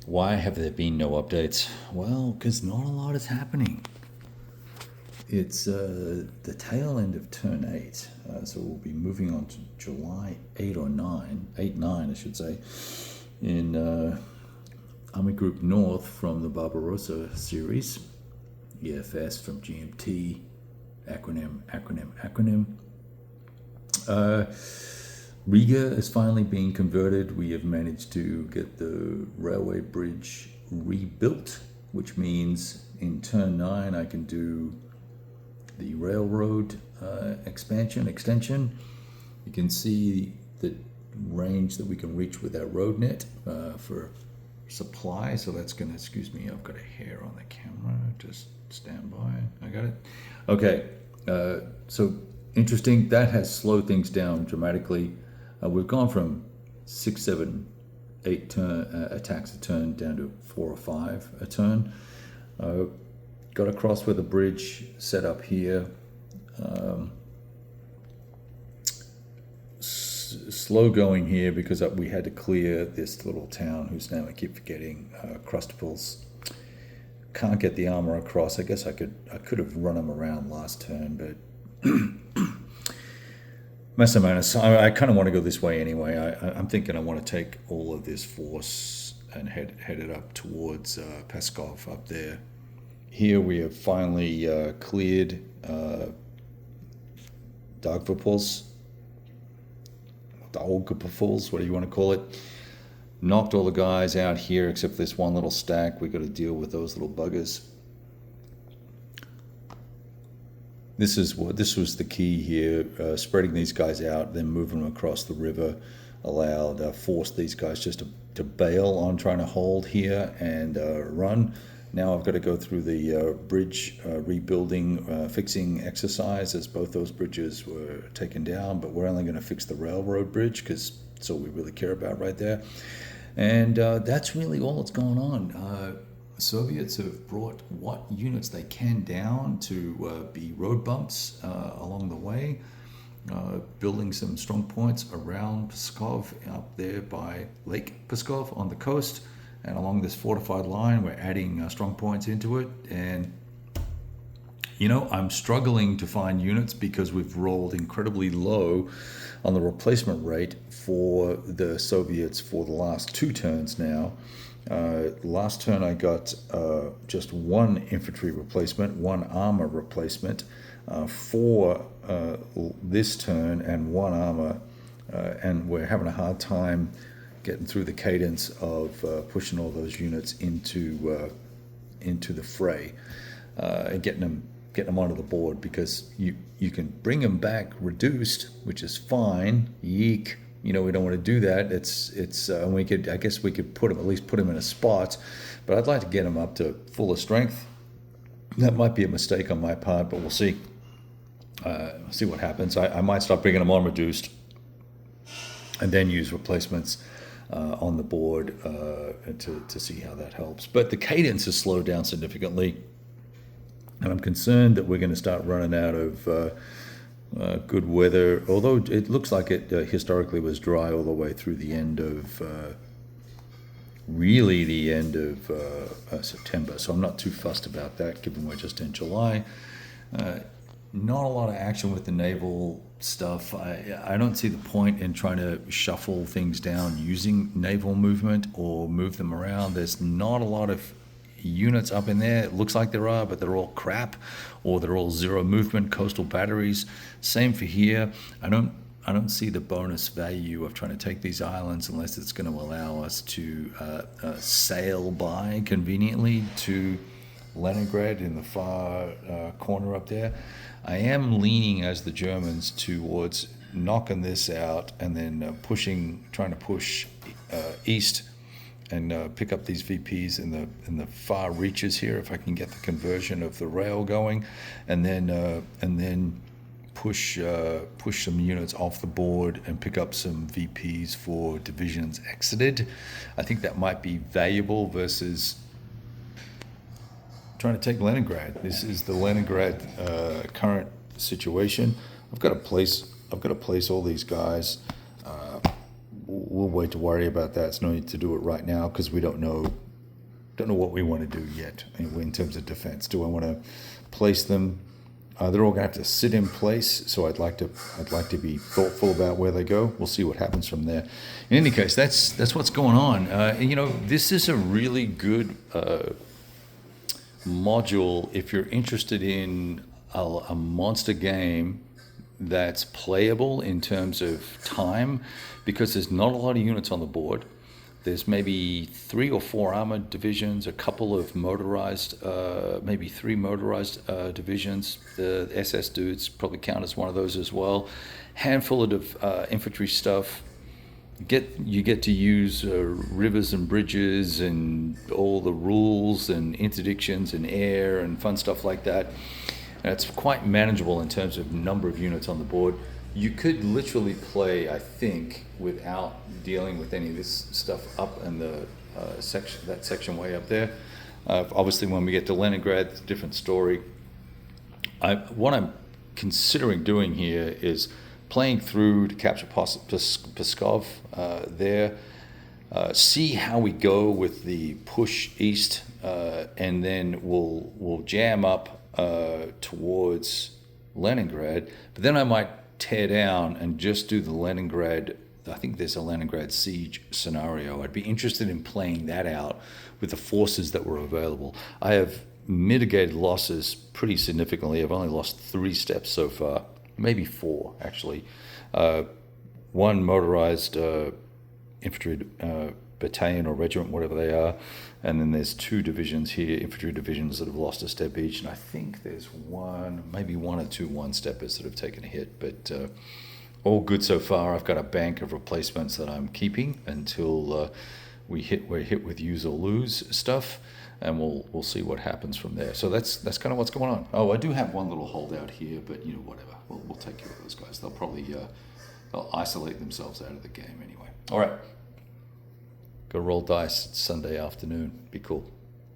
Why have there been no updates? Well, because not a lot is happening. It's the tail end of turn 8, so we'll be moving on to July 8 or 9, 8, 9 I should say, in Army Group North from the Barbarossa series, EFS from GMT, acronym. Riga is finally being converted. We have managed to get the railway bridge rebuilt, which means in turn 9 I can do the railroad extension. You can see the range that we can reach with our road net for supply. So that's gonna, excuse me, I've got a hair on the camera, just stand by. I got it. Okay, so interesting, that has slowed things down dramatically. We've gone from 6, 7, 8 attacks a turn down to 4 or 5 a turn. Got across with a bridge set up here. Slow going here because we had to clear this little town whose name I keep forgetting, Crustables. Can't get the armor across. I guess I could have run them around last turn, but Massamanus, I kind of want to go this way anyway. I'm thinking I want to take all of this force and head it up towards Peskov up there. Here we have finally cleared Daugavpils, whatever you want to call it. Knocked all the guys out here except for this one little stack. We got to deal with those little buggers. This was the key here, spreading these guys out, then moving them across the river, forced these guys just to bail on trying to hold here and run. Now I've got to go through the bridge rebuilding, fixing exercise, as both those bridges were taken down, but we're only going to fix the railroad bridge because that's all we really care about right there. And that's really all that's going on. Soviets have brought what units they can down to be road bumps along the way, building some strong points around Pskov up there by Lake Pskov on the coast, and along this fortified line we're adding strong points into it. And you know, I'm struggling to find units because we've rolled incredibly low on the replacement rate for the Soviets for the last 2 turns now. Last turn I got just 1 infantry replacement, 1 armor replacement for this turn, and 1 armor, and we're having a hard time getting through the cadence of pushing all those units into the fray and getting them onto the board, because you can bring them back reduced, which is fine. Yeek. You know, we don't want to do that. I guess we could at least put them in a spot, but I'd like to get them up to fuller strength. That might be a mistake on my part, but we'll see. See what happens. I might start bringing them on reduced, and then use replacements on the board to see how that helps. But the cadence has slowed down significantly, and I'm concerned that we're going to start running out of good weather, although it looks like it historically was dry all the way through the end of September, so I'm not too fussed about that given we're just in July. Not a lot of action with the naval stuff. I don't see the point in trying to shuffle things down using naval movement or move them around. There's not a lot of units up in there. It looks like there are, but they're all crap, or they're all 0 movement coastal batteries. Same for here. I don't see the bonus value of trying to take these islands unless it's going to allow us to sail by conveniently to Leningrad in the far corner up there. I am leaning, as the Germans, towards knocking this out and then trying to push east and pick up these VPs in the far reaches here, if I can get the conversion of the rail going, and then push some units off the board and pick up some VPs for divisions exited. I think that might be valuable versus trying to take Leningrad. This is the Leningrad current situation. I've got to place all these guys. We'll wait to worry about that. It's no need to do it right now because we don't know Don't know what we want to do yet in terms of defense. Do I want to place them? They're all going to have to sit in place, so I'd like to be thoughtful about where they go. We'll see what happens from there. In any case, that's what's going on. This is a really good module if you're interested in a monster game that's playable in terms of time, because there's not a lot of units on the board. There's maybe 3 or 4 armored divisions, a couple of motorized, maybe 3 motorized divisions. The SS dudes probably count as one of those as well. Handful of infantry stuff. You get to use rivers and bridges and all the rules and interdictions and air and fun stuff like that. And it's quite manageable in terms of number of units on the board. You could literally play, I think, without dealing with any of this stuff up in the section way up there. Obviously, when we get to Leningrad, it's a different story. What I'm considering doing here is playing through to capture Pskov there, see how we go with the push east, and then we'll jam up towards Leningrad. But then I might tear down and just do the Leningrad. I think there's a Leningrad siege scenario. I'd be interested in playing that out with the forces that were available. I have mitigated losses pretty significantly. I've only lost 3 steps so far, maybe 4 actually. 1 motorized infantry battalion or regiment, whatever they are, and then there's 2 divisions here, infantry divisions, that have lost a step each, and I think there's maybe 1 or 2 one-steppers that have taken a hit, but all good so far. I've got a bank of replacements that I'm keeping until we're hit with use or lose stuff, and we'll see what happens from there. So that's kind of what's going on. Oh, I do have one little holdout here, but whatever. We'll take care of those guys. They'll probably they'll isolate themselves out of the game anyway. All right. Go roll dice. It's Sunday afternoon. Be cool.